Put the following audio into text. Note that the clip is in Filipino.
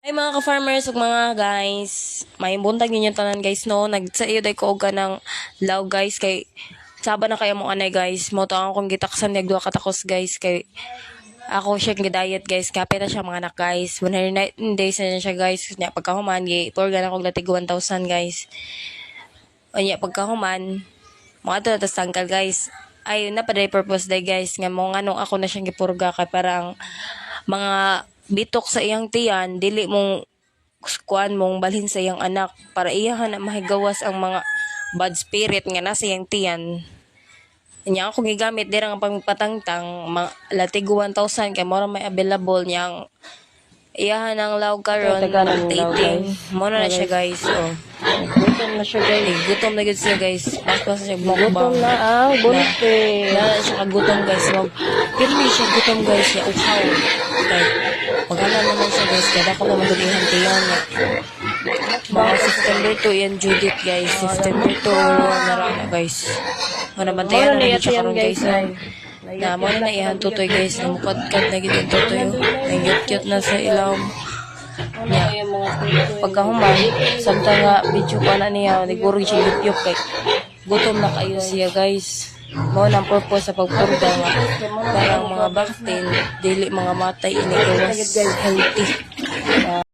Ay mga ka-farmers ug mga guys, may buntag ninyo tanan guys no. Nagsayo day ko og kanang law guys kay saba na kayo mo anay guys. Mo to akong gitaksan nag duha katakos guys kay ako siya gidayet guys. Kapit na siya mga anak guys. 109 days na siya guys. Nya pagkahuman gi turgan ako latig 1,000 guys. Anya pagkahuman mga to tas tangkal guys. Ay na pa day purpose day guys nga mo nganong ako na siyang gipurga kay parang mga bitok sa iyang tiyan dili mong kuan mong balhin sa iyang anak para iyahan na mahigawas ang mga bad spirit nga nasa iyang tiyan. Nya ako gigamit dira nga pagpatangtang latig 1,000 kay mora may available niyang iyahan ang law karon magtating. Mo na siya guys. Oh. Gutom na siya guys. Gutom na gud siya guys. Pas siya Gutom mukbang. na ang bunte. Na siya kagutom guys. Pirmi siya gutom guys. Ya uhaw. Okay. Pagana naman siya guys. Kada ko naman gulihan tiyan. Mga September 2 yan Judith guys. September 2 narana guys. Manabantayan na siya karon guys. Na mo na iyan tutoy guys. Namukad-kad na gid yung tutoy. Nangyot-kyot na sa ilaw. Nya pagkahuman samtang nga video pa na niya niguro siya yup kay gutom na kayo siya guys. Mao nang purpose sa pagpurga nga parang mga baktin dili mga matay ini gawas healthy.